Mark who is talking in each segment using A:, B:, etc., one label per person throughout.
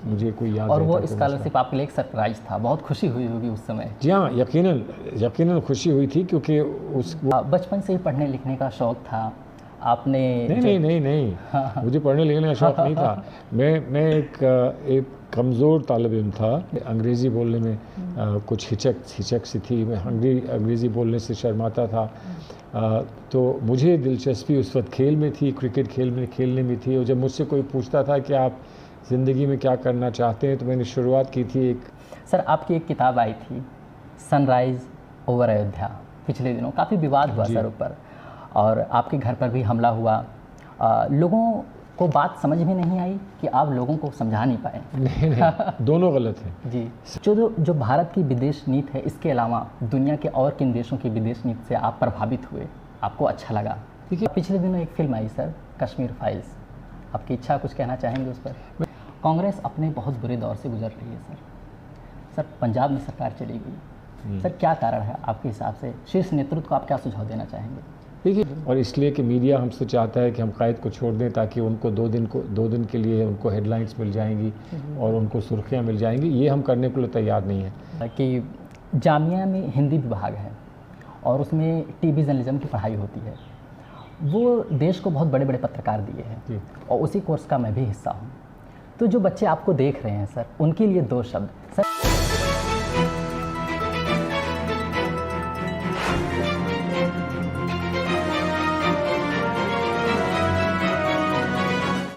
A: मुझे कोई याद
B: और वो
A: रहता तो
B: स्कॉलरशिप आपके लिए एक सरप्राइज था, बहुत खुशी हुई होगी उस समय।
A: जी हाँ, यकीनन यकीनन खुशी हुई थी, क्योंकि
B: बचपन से ही पढ़ने लिखने का शौक़ था आपने?
A: नहीं, मुझे पढ़ने लिखने का शौक़ नहीं था। मैं एक कमज़ोर तालिब इल्म था। अंग्रेज़ी बोलने में कुछ हिचक सी थी। मैं अंग्रेज़ी बोलने से शर्माता था। तो मुझे दिलचस्पी उस वक्त खेल में थी, क्रिकेट खेलने में थी। और जब मुझसे कोई पूछता था कि आप ज़िंदगी में क्या करना चाहते हैं, तो मैंने शुरुआत की थी एक।
B: सर, आपकी एक किताब आई थी सनराइज़ ओवर अयोध्या, पिछले दिनों काफ़ी विवाद हुआ सर ऊपर, और आपके घर पर भी हमला हुआ। लोगों को बात समझ में नहीं आई कि आप लोगों को समझा नहीं पाए।
A: नहीं, दोनों गलत हैं
B: जी। जो भारत की विदेश नीति है, इसके अलावा दुनिया के और किन देशों की विदेश नीति से आप प्रभावित हुए, आपको अच्छा लगा? देखिए, पिछले दिनों एक फिल्म आई सर, कश्मीर फाइल्स, आपकी इच्छा कुछ कहना चाहेंगे उस पर? कांग्रेस अपने बहुत बुरे दौर से गुजर रही है सर। पंजाब में सरकार चली गई सर, क्या कारण है आपके हिसाब से? शीर्ष नेतृत्व को आप क्या सुझाव देना चाहेंगे?
A: देखिए, और इसलिए कि मीडिया हमसे चाहता है कि हम कायद को छोड़ दें, ताकि उनको दो दिन के लिए उनको हेडलाइंस मिल जाएंगी और उनको सुर्खियां मिल जाएंगी। ये हम करने के लिए तैयार नहीं है।
B: कि जामिया में हिंदी विभाग है और उसमें टीवी जर्नलिज्म की पढ़ाई होती है, वो देश को बहुत बड़े बड़े पत्रकार दिए हैं और उसी कोर्स का मैं भी हिस्सा हूँ। तो जो बच्चे आपको देख रहे हैं सर, उनके लिए दो शब्द सर।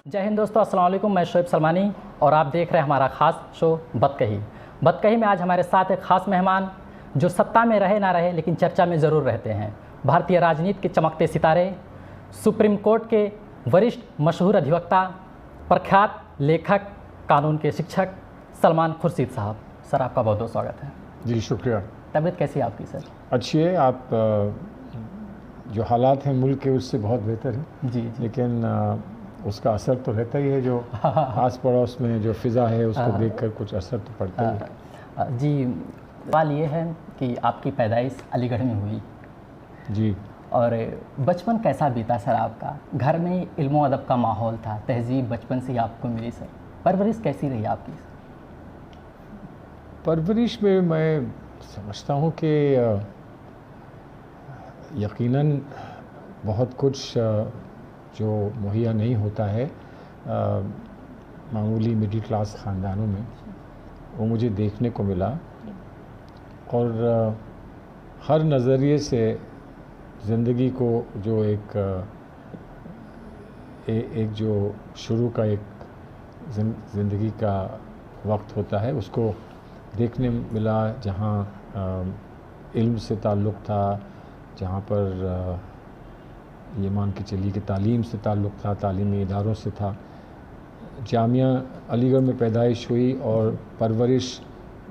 B: जय हिंद दोस्तों, अस्सलाम वालेकुम। मैं शोएब सलमानी और आप देख रहे हैं हमारा ख़ास शो बतकही में आज हमारे साथ एक ख़ास मेहमान, जो सत्ता में रहे ना रहे लेकिन चर्चा में ज़रूर रहते हैं। भारतीय राजनीति के चमकते सितारे, सुप्रीम कोर्ट के वरिष्ठ मशहूर अधिवक्ता, प्रख्यात लेखक, कानून के शिक्षक सलमान खुर्शीद साहब। सर, आपका बहुत बहुत स्वागत है।
A: जी शुक्रिया।
B: तबीयत कैसी है आपकी सर?
A: अच्छी है। आप जो हालात हैं मुल्क के, उससे बहुत बेहतर है।
B: जी।
A: लेकिन उसका असर तो रहता ही है। जो आस पड़ोस में जो फ़िज़ा है, उसको देखकर कुछ असर तो पड़ता ही है।
B: जी, सवाल ये है कि आपकी पैदाइश अलीगढ़ में हुई
A: जी,
B: और बचपन कैसा बीता सर आपका? घर में इल्म अदब का माहौल था, तहजीब बचपन से ही आपको मिली सर, परवरिश कैसी रही आपकी?
A: परवरिश में मैं समझता हूँ कि यकीनन बहुत कुछ जो मुहैया नहीं होता है मामूली मिडिल क्लास ख़ानदानों में, वो मुझे देखने को मिला। और हर नज़रिए से ज़िंदगी को जो एक जो शुरू का एक ज़िंदगी का वक्त होता है, उसको देखने मिला, जहाँ इल्म से ताल्लुक़ था, जहाँ पर ये मान के चलिए कि तालीम से ताल्लुक़ था, तालीमी इदारों से था। जामिया अलीगढ़ में पैदाइश हुई और परवरिश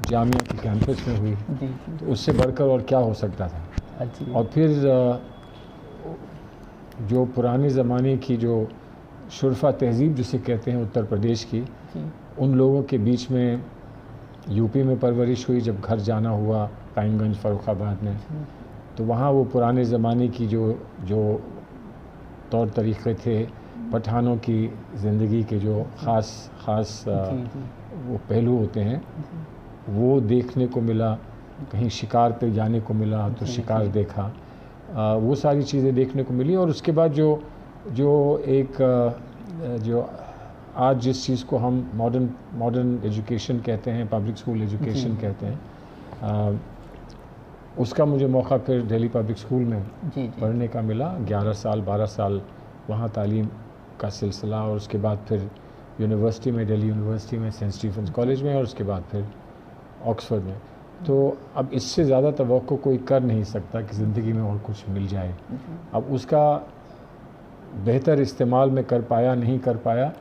A: जामिया के कैंपस में हुई, तो उससे बढ़कर और क्या हो सकता था। और फिर जो पुराने ज़माने की जो शुरफ़ा तहज़ीब जिसे कहते हैं उत्तर प्रदेश की, उन लोगों के बीच में यूपी में परवरिश हुई। जब घर जाना हुआ कायमगंज फ़र्रुखाबाद में, तो वहाँ वो पुराने ज़माने की जो तौर तरीक़े थे, पठानों की ज़िंदगी के जो ख़ास वो पहलू होते हैं, वो देखने को मिला। कहीं शिकार पे जाने को मिला तो शिकार देखा, वो सारी चीज़ें देखने को मिली। और उसके बाद जो आज जिस चीज़ को हम मॉडर्न एजुकेशन कहते हैं, पब्लिक स्कूल एजुकेशन कहते हैं, उसका मुझे मौका फिर दिल्ली पब्लिक स्कूल में पढ़ने का मिला। 11 साल 12 साल वहाँ तालीम का सिलसिला, और उसके बाद फिर यूनिवर्सिटी में, दिल्ली यूनिवर्सिटी में, सेंट स्टीफेंस कॉलेज में, और उसके बाद फिर ऑक्सफोर्ड में। तो अब इससे ज़्यादा तवक्को कोई कर नहीं सकता कि ज़िंदगी में और कुछ मिल जाए। अब उसका बेहतर इस्तेमाल में कर पाया नहीं कर पाया,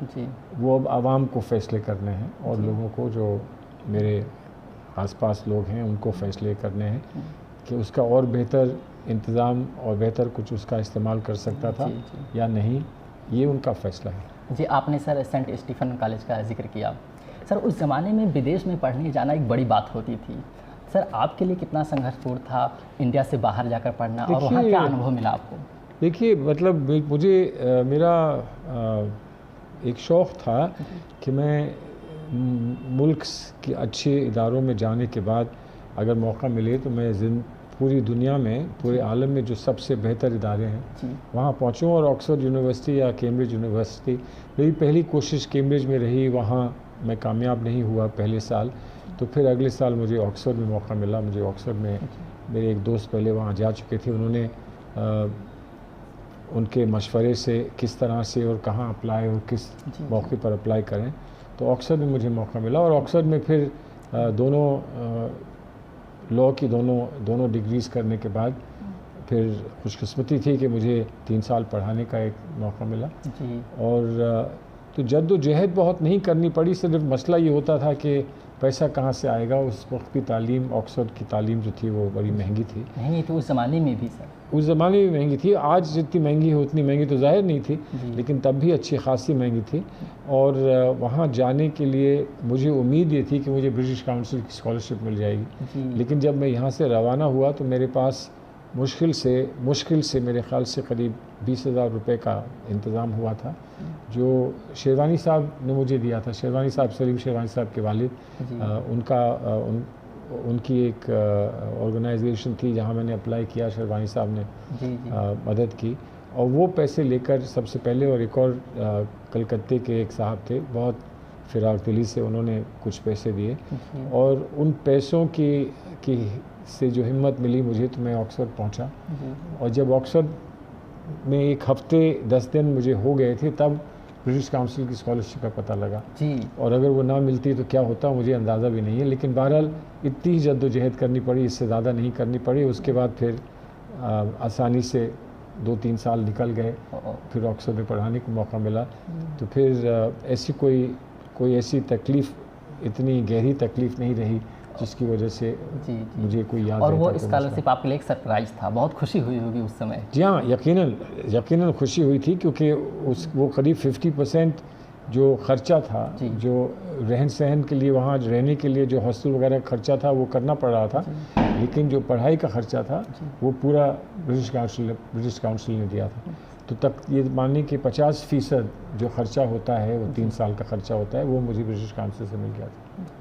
A: वो अब आवाम को फ़ैसले करने हैं, और लोगों को, जो मेरे आसपास लोग हैं, उनको फ़ैसले करने हैं कि उसका और बेहतर इंतज़ाम और बेहतर कुछ उसका इस्तेमाल कर सकता था या नहीं। ये उनका फ़ैसला है।
B: जी, आपने सर सेंट स्टीफन कॉलेज का जिक्र किया। सर, उस ज़माने में विदेश में पढ़ने जाना एक बड़ी बात होती थी। सर, आपके लिए कितना संघर्षपूर्ण था इंडिया से बाहर जाकर पढ़ना, और वहाँ क्या अनुभव मिला आपको?
A: देखिए, मतलब मुझे मेरा एक शौक़ था कि मैं मुल्क के अच्छे इदारों में जाने के बाद अगर मौका मिले तो मैं पूरी दुनिया में, पूरे आलम में जो सबसे बेहतर इदारे हैं वहाँ पहुँचूँ। और ऑक्सफोर्ड यूनिवर्सिटी या कैम्ब्रिज यूनिवर्सिटी, मेरी पहली कोशिश कैम्ब्रिज में रही, वहाँ मैं कामयाब नहीं हुआ पहले साल, तो फिर अगले साल मुझे ऑक्सफोर्ड में मौका मिला। मुझे ऑक्सफोर्ड में मेरे एक दोस्त पहले वहाँ जा चुके थे, उन्होंने उनके मशवरे से किस तरह से और कहाँ अप्लाई और किस मौके पर अप्लाई करें, तो ऑक्सफोर्ड में मुझे मौका मिला। और ऑक्सफोर्ड में फिर दोनों लॉ की दोनों डिग्रीज़ करने के बाद फिर खुशकिस्मती थी कि मुझे 3 साल पढ़ाने का एक मौका मिला। और तो जद्दोजहद बहुत नहीं करनी पड़ी, सिर्फ मसला ये होता था कि पैसा कहाँ से आएगा। उस वक्त की तालीम, ऑक्सफोर्ड की तालीम जो थी वो बड़ी महंगी थी।
B: महंगी तो उस ज़माने में भी सर,
A: उस ज़माने में महंगी थी। आज जितनी महंगी है उतनी महंगी तो ज़ाहिर नहीं थी, लेकिन तब भी अच्छी खासी महंगी थी। और वहाँ जाने के लिए मुझे उम्मीद ये थी कि मुझे ब्रिटिश काउंसिल की स्कॉलरशिप मिल जाएगी, लेकिन जब मैं यहाँ से रवाना हुआ तो मेरे पास मुश्किल से मेरे ख़्याल से करीब 20,000 रुपये का इंतज़ाम हुआ था, जो शेरवानी साहब ने मुझे दिया था। शेरवानी साहब, सलीम शेरवानी साहब के वालिद, उनकी एक ऑर्गेनाइजेशन थी जहाँ मैंने अप्लाई किया, शेरवानी साहब ने मदद की और वो पैसे लेकर सबसे पहले, और एक और कलकत्ते के एक साहब थे, बहुत फिराक दिली से उन्होंने कुछ पैसे दिए, और उन पैसों की से जो हिम्मत मिली मुझे, तो मैं ऑक्सफोर्ड पहुंचा। और जब ऑक्सफोर्ड में 1 हफ्ते 10 दिन मुझे हो गए थे, तब ब्रिटिश काउंसिल की स्कॉलरशिप का पता लगा और अगर वो ना मिलती तो क्या होता मुझे अंदाज़ा भी नहीं है। लेकिन बहरहाल इतनी ही जद्दोजहद करनी पड़ी, इससे ज़्यादा नहीं करनी पड़ी। उसके बाद फिर आसानी से 2-3 साल निकल गए, फिर ऑक्सफोर्ड में पढ़ाने का मौका मिला। तो फिर ऐसी कोई ऐसी तकलीफ़, इतनी गहरी तकलीफ़ नहीं रही जिसकी वजह से मुझे कोई याद।
B: और वो स्कॉलरशिप आपके लिए एक सरप्राइज़ था, बहुत खुशी हुई होगी उस समय।
A: जी हाँ, यकीनन खुशी हुई थी, क्योंकि वो करीब 50% जो ख़र्चा था, जो रहन सहन के लिए, वहाँ रहने के लिए जो हॉस्टल वगैरह खर्चा था वो करना पड़ रहा था, लेकिन जो पढ़ाई का ख़र्चा था वो पूरा ब्रिटिश काउंसिल ने दिया था। तो तक ये मानिए कि 50% जो ख़र्चा होता है, वो 3 साल का ख़र्चा होता है, वो मुझे ब्रिटिश काउंसिल से मिल गया था।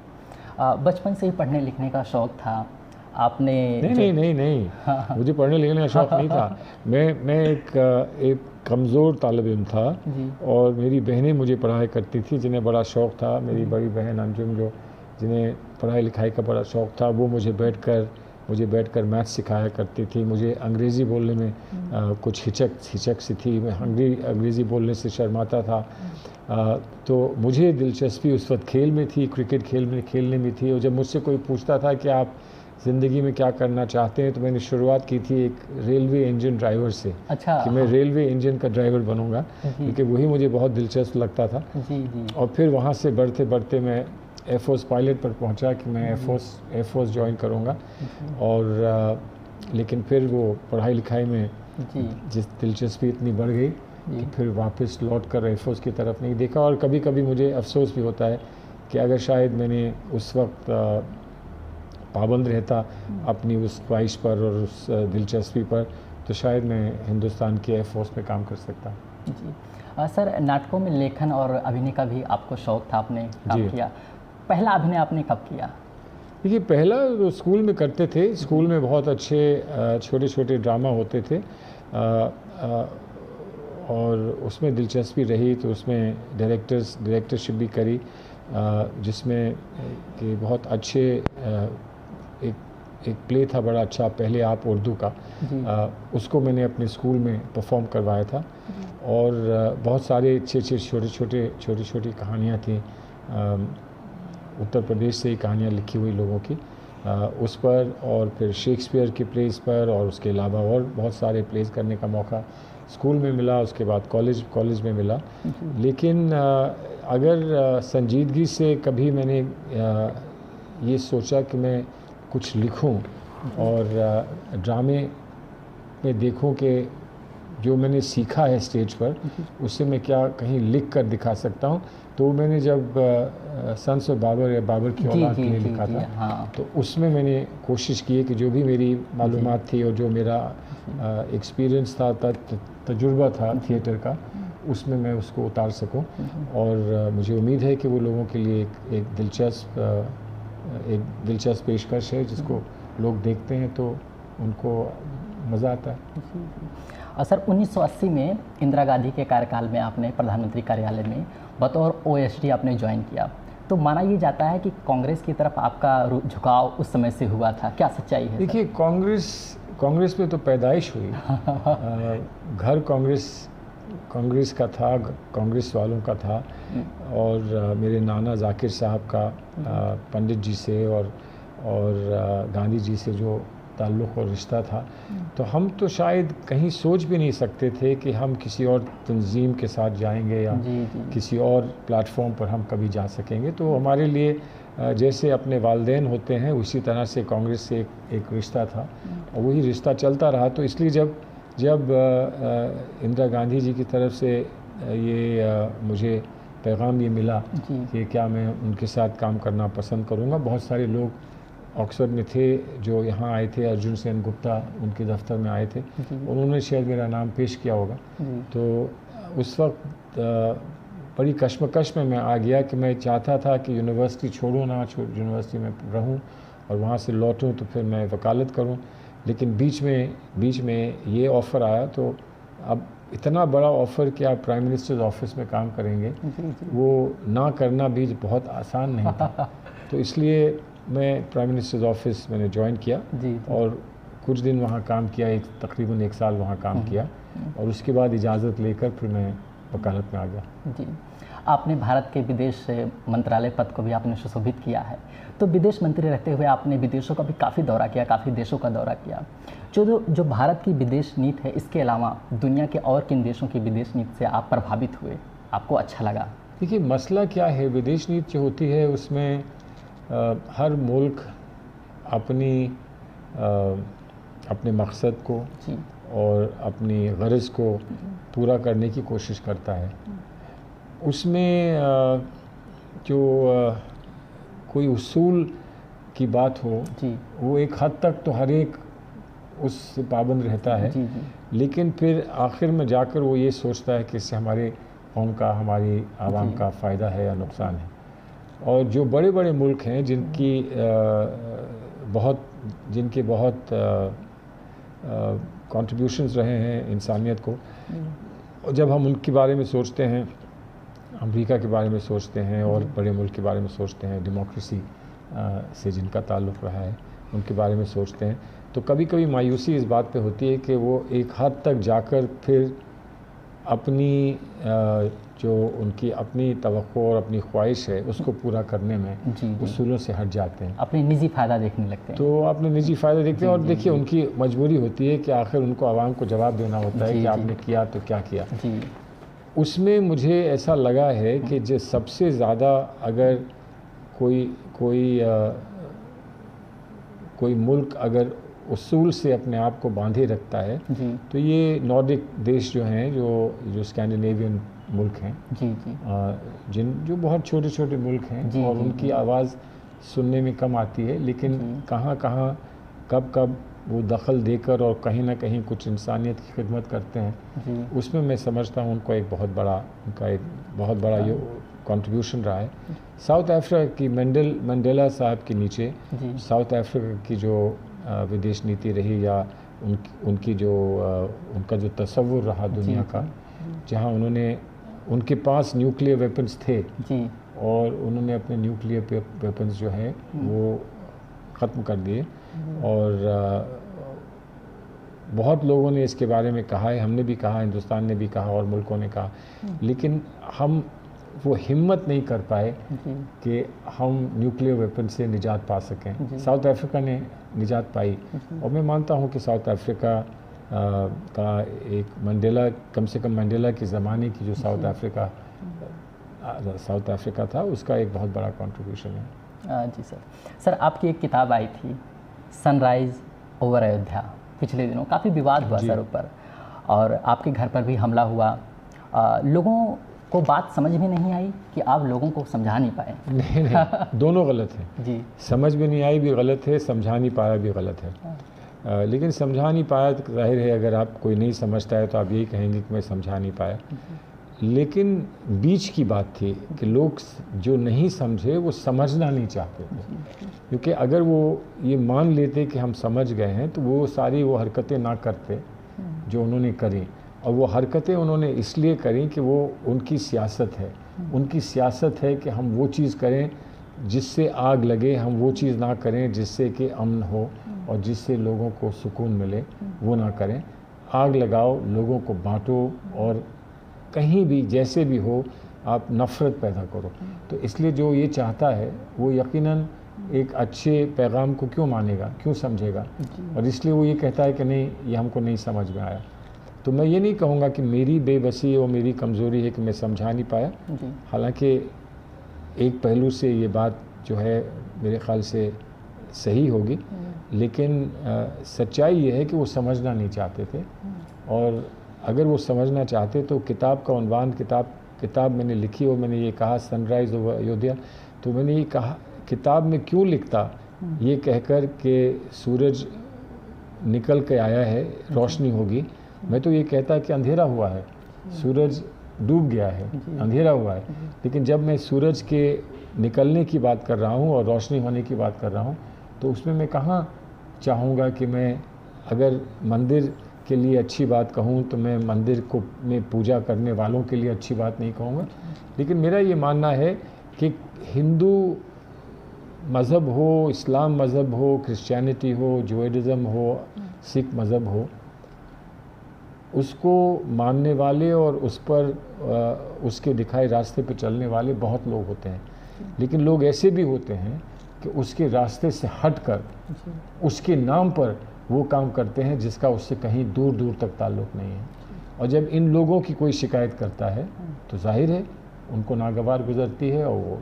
B: बचपन से ही पढ़ने लिखने का शौक़ था आपने?
A: नहीं, मुझे पढ़ने लिखने का शौक़ नहीं था। मैं एक कमज़ोर तालिब इल्म था, और मेरी बहनें मुझे पढ़ाया करती थी, जिन्हें बड़ा शौक़ था। मेरी बड़ी बहन अंजुम, जिन्हें पढ़ाई लिखाई का बड़ा शौक़ था, वो मुझे बैठकर मैथ्स सिखाया करती थी। मुझे अंग्रेज़ी बोलने में कुछ हिचक सी थी, मैं अंग्रेज़ी बोलने से शर्माता था। तो मुझे दिलचस्पी उस वक्त खेल में थी, क्रिकेट खेलने में थी। और जब मुझसे कोई पूछता था कि आप ज़िंदगी में क्या करना चाहते हैं, तो मैंने शुरुआत की थी एक रेलवे इंजन ड्राइवर से।
B: अच्छा।
A: कि मैं रेलवे इंजन का ड्राइवर बनूंगा, क्योंकि वही मुझे बहुत दिलचस्प लगता था। और फिर वहाँ से बढ़ते बढ़ते मैं एयरफोर्स पायलट पर पहुँचा कि मैं एयरफोर्स ज्वाइन करूँगा। और लेकिन फिर वो पढ़ाई लिखाई में जिस दिलचस्पी इतनी बढ़ गई कि फिर वापस लौट कर एयरफोर्स की तरफ नहीं देखा। और कभी कभी मुझे अफसोस भी होता है कि अगर शायद मैंने उस वक्त पाबंद रहता अपनी उस ख्वाहिश पर और उस दिलचस्पी पर, तो शायद मैं हिंदुस्तान की एयरफोर्स में काम कर सकता।
B: जी सर, नाटकों में लेखन और अभिनय का भी आपको शौक़ था, आपने काम किया। पहला अभिनय आपने कब किया?
A: देखिए, पहला तो स्कूल में करते थे। स्कूल में बहुत अच्छे छोटे छोटे ड्रामा होते थे, और उसमें दिलचस्पी रही, तो उसमें डायरेक्टरशिप भी करी, जिसमें कि बहुत अच्छे एक प्ले था बड़ा अच्छा, पहले आप उर्दू का, उसको मैंने अपने स्कूल में परफॉर्म करवाया था। और बहुत सारे अच्छे छोटी छोटी कहानियाँ थी, उत्तर प्रदेश से ही कहानियाँ लिखी हुई लोगों की, उस पर, और फिर शेक्सपियर के प्लेस पर, और उसके अलावा और बहुत सारे प्लेस करने का मौका स्कूल में मिला। उसके बाद कॉलेज में मिला। लेकिन अगर संजीदगी से कभी मैंने ये सोचा कि मैं कुछ लिखूं और ड्रामे में देखूं कि जो मैंने सीखा है स्टेज पर, उससे मैं क्या कहीं लिख कर दिखा सकता हूं, तो मैंने जब सन्स ऑफ बाबर या बाबर की औलाद के लिए लिखा था, तो उसमें मैंने कोशिश की है कि जो भी मेरी मालूमात थी और जो मेरा एक्सपीरियंस था, तजुर्बा था थिएटर का, उसमें मैं उसको उतार सकूं। और मुझे उम्मीद है कि वो लोगों के लिए एक दिलचस्प पेशकश है जिसको लोग देखते हैं तो उनको मज़ा आता है।
B: और सर 1980 में इंदिरा गांधी के कार्यकाल में आपने प्रधानमंत्री कार्यालय में बतौर OSD आपने ज्वाइन किया, तो माना ये जाता है कि कांग्रेस की तरफ आपका झुकाव उस समय से हुआ था, क्या सच्चाई है?
A: देखिए, कांग्रेस में तो पैदाइश हुई घर कांग्रेस का था, कांग्रेस वालों का था। और मेरे नाना जाकिर साहब का पंडित जी से और गांधी जी से जो ताल्लुक़ और रिश्ता था, तो हम तो शायद कहीं सोच भी नहीं सकते थे कि हम किसी और तंजीम के साथ जाएंगे या किसी और प्लेटफॉर्म पर हम कभी जा सकेंगे। तो हमारे लिए जैसे अपने वालिदैन होते हैं उसी तरह से कांग्रेस से एक रिश्ता था और वही रिश्ता चलता रहा। तो इसलिए जब इंदिरा गांधी जी की तरफ से ये मुझे पैगाम ये मिला कि क्या मैं उनके साथ काम करना पसंद करूँगा। बहुत सारे लोग ऑक्सफोर्ड में थे जो यहाँ आए थे, अर्जुन सेन गुप्ता उनके दफ्तर में आए थे, उन्होंने शायद मेरा नाम पेश किया होगा। तो उस वक्त बड़ी कश्मकश में मैं आ गया कि मैं चाहता था कि यूनिवर्सिटी छोड़ूँ ना, यूनिवर्सिटी में रहूँ और वहाँ से लौटूँ तो फिर मैं वकालत करूँ। लेकिन बीच में ये ऑफ़र आया, तो अब इतना बड़ा ऑफ़र कि आप प्राइम मिनिस्टर ऑफिस में काम करेंगे, वो ना करना भी बहुत आसान नहीं था। तो इसलिए मैं प्राइम मिनिस्टर ऑफिस मैंने ज्वाइन किया और कुछ दिन वहाँ काम किया, तकरीबन 1 साल वहाँ काम किया और उसके बाद इजाज़त लेकर फिर मैं वकालत में आ गया। जी,
B: आपने भारत के विदेश मंत्रालय पद को भी आपने सुशोभित किया है, तो विदेश मंत्री रहते हुए आपने विदेशों का भी काफ़ी दौरा किया, काफ़ी देशों का दौरा किया। जो भारत की विदेश नीति है, इसके अलावा दुनिया के और किन देशों की विदेश नीति से आप प्रभावित हुए, आपको अच्छा लगा?
A: देखिए, मसला क्या है, विदेश नीति जो होती है उसमें हर मुल्क अपने मकसद को और अपनी गरज को पूरा करने की कोशिश करता है। उसमें जो कोई उसूल की बात हो वो एक हद तक तो हर एक उससे पाबंद रहता है, लेकिन फिर आखिर में जाकर वो ये सोचता है कि इससे हमारे कौम का, हमारी आवाम का फ़ायदा है या नुकसान है। और जो बड़े बड़े मुल्क हैं जिनके बहुत कंट्रीब्यूशंस रहे हैं इंसानियत को, और जब हम उनके बारे में सोचते हैं, अमेरिका के बारे में सोचते हैं और बड़े मुल्क के बारे में सोचते हैं, डेमोक्रेसी से जिनका ताल्लुक़ रहा है उनके बारे में सोचते हैं, तो कभी कभी मायूसी इस बात पे होती है कि वो एक हद तक जाकर फिर अपनी जो उनकी अपनी तवक्को और अपनी ख्वाहिश है उसको पूरा करने में उसूलों से हट जाते हैं,
B: अपने निजी फ़ायदा देखने लगते हैं।
A: तो अपने निजी फ़ायदा देखते हैं और देखिए उनकी मजबूरी होती है कि आखिर उनको आवाम को जवाब देना होता है कि आपने किया तो क्या किया। उसमें मुझे ऐसा लगा है कि जो सबसे ज़्यादा अगर कोई मुल्क अगर उसूल से अपने आप को बांधे रखता है तो ये नॉर्डिक देश जो हैं, जो स्कैंडिनेवियन मुल्क हैं, जो बहुत छोटे छोटे मुल्क हैं और उनकी आवाज़ सुनने में कम आती है, लेकिन कहाँ कब वो दखल देकर और कहीं ना कहीं कुछ इंसानियत की खिदमत करते हैं, उसमें मैं समझता हूँ उनका एक बहुत बड़ा ये कंट्रीब्यूशन रहा है। साउथ अफ्रीका की मंडेला साहब के नीचे साउथ अफ्रीका की जो विदेश नीति रही या उनका जो तस्वुर रहा दुनिया का, जहाँ उनके पास न्यूक्लियर वेपन्स थे और उन्होंने अपने न्यूक्लियर वेपन्स जो हैं वो ख़त्म कर दिए। और बहुत लोगों ने इसके बारे में कहा है, हमने भी कहा, हिंदुस्तान ने भी कहा और मुल्कों ने कहा, लेकिन हम वो हिम्मत नहीं कर पाए कि हम न्यूक्लियर वेपन से निजात पा सकें। साउथ अफ्रीका ने निजात पाई और मैं मानता हूँ कि साउथ अफ्रीका का एक कम से कम मंडेला के ज़माने की जो साउथ अफ्रीका था उसका एक बहुत बड़ा कंट्रीब्यूशन है।
B: जी सर, आपकी एक किताब आई थी सनराइज़ ओवर अयोध्या, पिछले दिनों काफ़ी विवाद हुआ सर ऊपर, और आपके घर पर भी हमला हुआ। लोगों को बात समझ में नहीं आई कि आप लोगों को समझा नहीं पाए?
A: नहीं, दोनों गलत हैं। समझ में नहीं आई भी गलत है, समझा नहीं पाया भी गलत है। लेकिन समझा नहीं पाया तो जाहिर है, अगर आप कोई नहीं समझता है तो आप यही कहेंगे कि मैं समझा नहीं पाया। लेकिन बीच की बात थी कि लोग जो नहीं समझे वो समझना नहीं चाहते थे, क्योंकि अगर वो ये मान लेते कि हम समझ गए हैं तो वो सारी वो हरकतें ना करते जो उन्होंने करी। और वो हरकतें उन्होंने इसलिए करी कि वो उनकी सियासत है, उनकी सियासत है कि हम वो चीज़ करें जिससे आग लगे, हम वो चीज़ ना करें जिससे कि अमन हो और जिससे लोगों को सुकून मिले, वो ना करें। आग लगाओ, लोगों को बांटो और कहीं भी जैसे भी हो आप नफ़रत पैदा करो। तो इसलिए जो ये चाहता है वो यकीनन एक अच्छे पैगाम को क्यों मानेगा, क्यों समझेगा, और इसलिए वो ये कहता है कि नहीं ये हमको नहीं समझ में आया। तो मैं ये नहीं कहूँगा कि मेरी बेबसी और मेरी कमज़ोरी है कि मैं समझा नहीं पाया। हालांकि एक पहलू से ये बात जो है मेरे ख़्याल से सही होगी, लेकिन सच्चाई ये है कि वो समझना नहीं चाहते थे। और अगर वो समझना चाहते तो किताब का उन्वान किताब मैंने लिखी और मैंने ये कहा सनराइज़ ओवर अयोध्या, तो मैंने ये कहा किताब में क्यों लिखता ये कहकर कि सूरज निकल के आया है, रोशनी होगी। मैं तो ये कहता कि अंधेरा हुआ है, सूरज डूब गया है, अंधेरा हुआ है। लेकिन जब मैं सूरज के निकलने की बात कर रहा हूँ और रोशनी होने की बात कर रहा हूँ तो उसमें मैं कहाँ चाहूँगा कि मैं अगर मंदिर के लिए अच्छी बात कहूँ तो मैं मंदिर को में पूजा करने वालों के लिए अच्छी बात नहीं कहूँगा। लेकिन मेरा ये मानना है कि हिंदू मज़हब हो, इस्लाम मज़हब हो, क्रिश्चियनिटी हो, जुडाइज़म हो, सिख मज़हब हो, उसको मानने वाले और उस पर उसके दिखाए रास्ते पे चलने वाले बहुत लोग होते हैं। लेकिन लोग ऐसे भी होते हैं कि उसके रास्ते से हटकर उसके नाम पर वो काम करते हैं जिसका उससे कहीं दूर दूर तक ताल्लुक़ नहीं है। और जब इन लोगों की कोई शिकायत करता है तो जाहिर है उनको नागवार गुजरती है और वो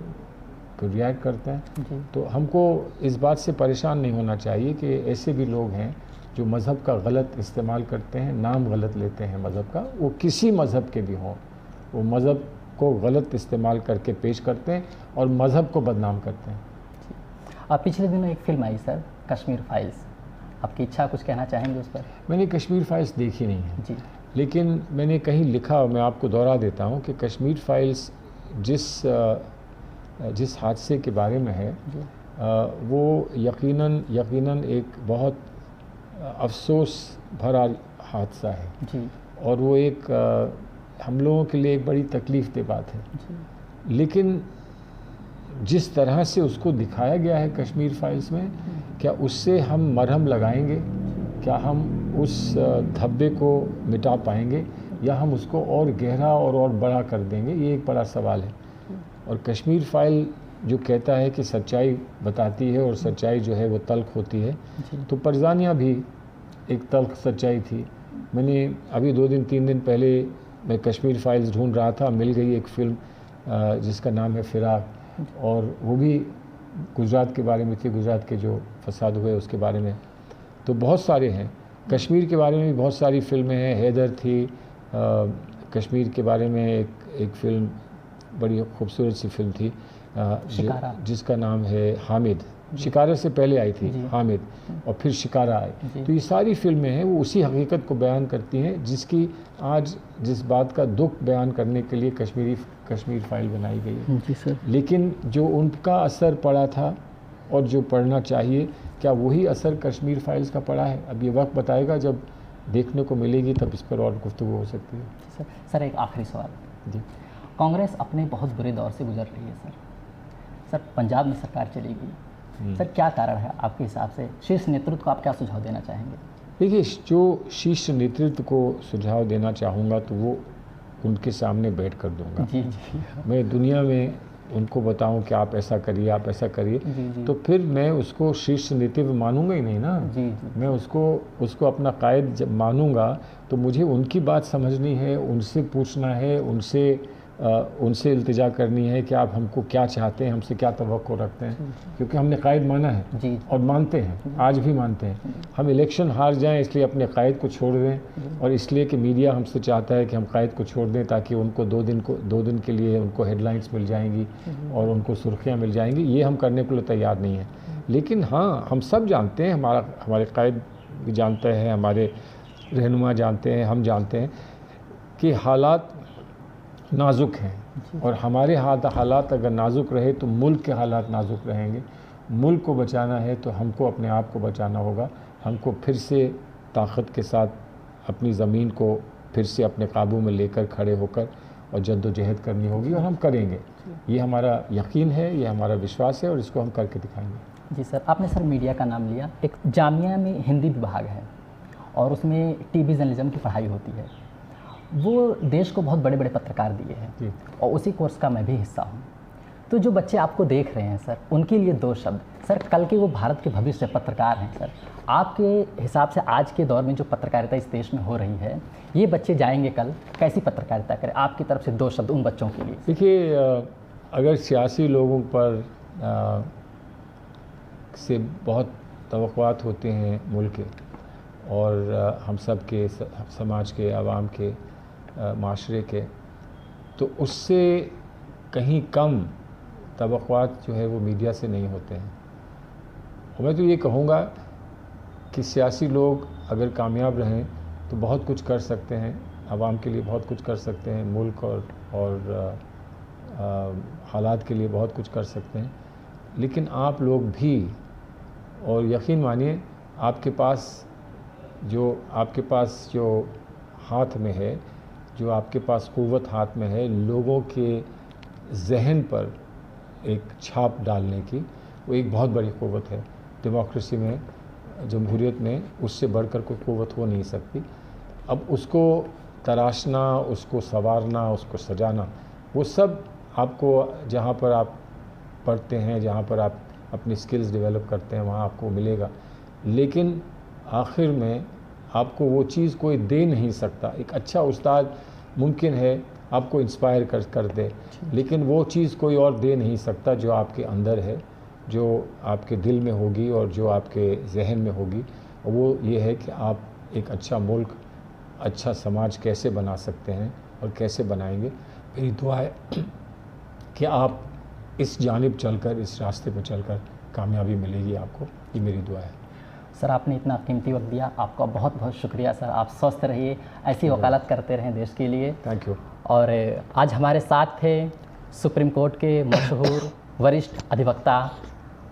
A: फिर रिएक्ट करते हैं। तो हमको इस बात से परेशान नहीं होना चाहिए कि ऐसे भी लोग हैं जो मज़हब का गलत इस्तेमाल करते हैं, नाम गलत लेते हैं मज़हब का, वो किसी मज़हब के भी हों, वो मज़हब को गलत इस्तेमाल करके पेश करते हैं और मज़हब को बदनाम करते हैं।
B: पिछले दिनों एक फ़िल्म आई सर, कश्मीर फाइल्स, आपकी इच्छा कुछ कहना चाहेंगे उस पर?
A: मैंने कश्मीर फाइल्स देखी नहीं है
B: जी,
A: लेकिन मैंने कहीं लिखा और मैं आपको दोहरा देता हूँ कि कश्मीर फाइल्स जिस हादसे के बारे में है वो यकीनन एक बहुत अफसोस भरा हादसा है
B: जी,
A: और वो एक हम लोगों के लिए एक बड़ी तकलीफ़ दे बात है। लेकिन जिस तरह से उसको दिखाया गया है कश्मीर फाइल्स में, क्या उससे हम मरहम लगाएंगे, क्या हम उस धब्बे को मिटा पाएंगे या हम उसको और गहरा और बड़ा कर देंगे, ये एक बड़ा सवाल है। और कश्मीर फाइल जो कहता है कि सच्चाई बताती है और सच्चाई जो है वो तल्ख होती है, तो परजानिया भी एक तल्ख सच्चाई थी। मैंने अभी 2-3 दिन पहले मैं कश्मीर फाइल्स ढूंढ रहा था, मिल गई एक फ़िल्म जिसका नाम है फिराक, और वो भी गुजरात के बारे में थी, गुजरात के जो फसाद हुए उसके बारे में। तो बहुत सारे हैं, कश्मीर के बारे में भी बहुत सारी फ़िल्में हैं। हैदर थी, कश्मीर के बारे में एक फ़िल्म बड़ी खूबसूरत सी फिल्म थी जिसका नाम है हामिद। शिकारा से पहले आई थी हामिद और फिर शिकारा आई। तो ये सारी फिल्में हैं वो उसी हकीकत को बयान करती हैं जिसकी आज जिस बात का दुख बयान करने के लिए कश्मीर फाइल बनाई गई है।
B: जी सर।
A: लेकिन जो उनका असर पड़ा था और जो पढ़ना चाहिए, क्या वही असर कश्मीर फाइल्स का पड़ा है? अब ये वक्त बताएगा, जब देखने को मिलेगी तब इस पर और गुफ्तगू हो सकती है।
B: सर एक आखिरी सवाल जी, कांग्रेस अपने बहुत बुरे दौर से गुजर रही है सर पंजाब में सरकार चली गई सर, क्या कारण है आपके हिसाब से? शीर्ष नेतृत्व को आप क्या सुझाव देना चाहेंगे?
A: देखिए, जो शीर्ष नेतृत्व को सुझाव देना चाहूँगा तो वो उनके सामने बैठ कर दूँगा।
B: जी जी।
A: मैं दुनिया में उनको बताऊं कि आप ऐसा करिए, आप ऐसा करिए, तो फिर मैं उसको शीर्ष नेतृत्व मानूंगा ही नहीं ना।
B: जी जी।
A: मैं उसको अपना कायद जब मानूंगा तो मुझे उनकी बात समझनी है, उनसे पूछना है, उनसे इल्तिजा करनी है कि आप हमको क्या चाहते हैं, हमसे क्या तवक्को रखते हैं, क्योंकि हमने कायद माना है
B: जी।
A: और मानते हैं, आज भी मानते हैं। हम इलेक्शन हार जाएं इसलिए अपने कायद को छोड़ दें और इसलिए कि मीडिया हमसे चाहता है कि हम कायद को छोड़ दें ताकि उनको दो दिन के लिए उनको हेडलाइंस मिल जाएंगी और उनको सुर्खियाँ मिल जाएंगी। ये हम करने के लिए तैयार नहीं है। लेकिन हाँ, हम सब जानते हैं, हमारे कायद भी जानते हैं, हमारे रहनुमा जानते हैं, हम जानते हैं कि हालात नाजुक हैं और हमारे हालात अगर नाजुक रहे तो मुल्क के हालात नाजुक रहेंगे। मुल्क को बचाना है तो हमको अपने आप को बचाना होगा। हमको फिर से ताकत के साथ अपनी ज़मीन को फिर से अपने काबू में लेकर खड़े होकर और जद्दोजहद करनी होगी और हम करेंगे। ये हमारा यकीन है, ये हमारा विश्वास है और इसको हम करके दिखाएंगे।
B: जी सर, आपने सर मीडिया का नाम लिया। एक जामिया में हिंदी विभाग है और उसमें टीवी जर्नलिज्म की पढ़ाई होती है। वो देश को बहुत बड़े बड़े पत्रकार दिए हैं और उसी कोर्स का मैं भी हिस्सा हूँ। तो जो बच्चे आपको देख रहे हैं सर, उनके लिए 2 शब्द सर, कल के वो भारत के भविष्य पत्रकार हैं सर। आपके हिसाब से आज के दौर में जो पत्रकारिता इस देश में हो रही है, ये बच्चे जाएंगे कल कैसी पत्रकारिता करें? आपकी तरफ से 2 शब्द उन बच्चों के लिए।
A: देखिए, अगर सियासी लोगों पर से बहुत तवक्कुआत होते हैं मुल्क के और हम सब के समाज के, आवाम के, माशरे के, तो उससे कहीं कम तवक्कुआत जो है वो मीडिया से नहीं होते हैं। और मैं तो ये कहूँगा कि सियासी लोग अगर कामयाब रहें तो बहुत कुछ कर सकते हैं, आवाम के लिए बहुत कुछ कर सकते हैं, मुल्क और हालात के लिए बहुत कुछ कर सकते हैं। लेकिन आप लोग भी, और यकीन मानिए आपके पास जो हाथ में है, जो आपके पास क़ुव्वत हाथ में है, लोगों के जहन पर एक छाप डालने की, वो एक बहुत बड़ी क़ुव्वत है। डेमोक्रेसी में, जमहूरियत में उससे बढ़कर कोई क़ुव्वत हो नहीं सकती। अब उसको तराशना, उसको संवारना, उसको सजाना, वो सब आपको जहाँ पर आप पढ़ते हैं, जहाँ पर आप अपनी स्किल्स डेवलप करते हैं, वहाँ आपको मिलेगा। लेकिन आखिर में आपको वो चीज़ कोई दे नहीं सकता। एक अच्छा उस्ताद मुमकिन है आपको इंस्पायर कर दे, लेकिन वो चीज़ कोई और दे नहीं सकता जो आपके अंदर है, जो आपके दिल में होगी और जो आपके जहन में होगी। और वो ये है कि आप एक अच्छा मुल्क, अच्छा समाज कैसे बना सकते हैं और कैसे बनाएंगे। मेरी दुआ है कि आप इस जानिब चलकर, इस रास्ते पर चलकर कामयाबी मिलेगी आपको। ये मेरी दुआ है।
B: सर, आपने इतना कीमती वक्त दिया, आपका बहुत बहुत शुक्रिया सर। आप स्वस्थ रहिए, ऐसी वकालत करते रहें देश के लिए।
A: Thank you.
B: और आज हमारे साथ थे सुप्रीम कोर्ट के मशहूर वरिष्ठ अधिवक्ता,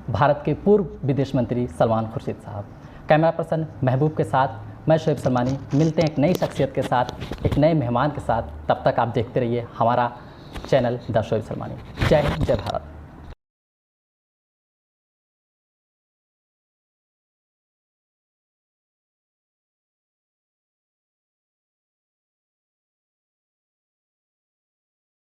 B: भारत के पूर्व विदेश मंत्री सलमान खुर्शीद साहब। कैमरा पर्सन महबूब के साथ मैं शोएब सलमानी। मिलते हैं एक नई शख्सियत के साथ, एक नए मेहमान के साथ। तब तक आप देखते रहिए हमारा चैनल द शोएब सलमानी। जय हिंद, जय भारत।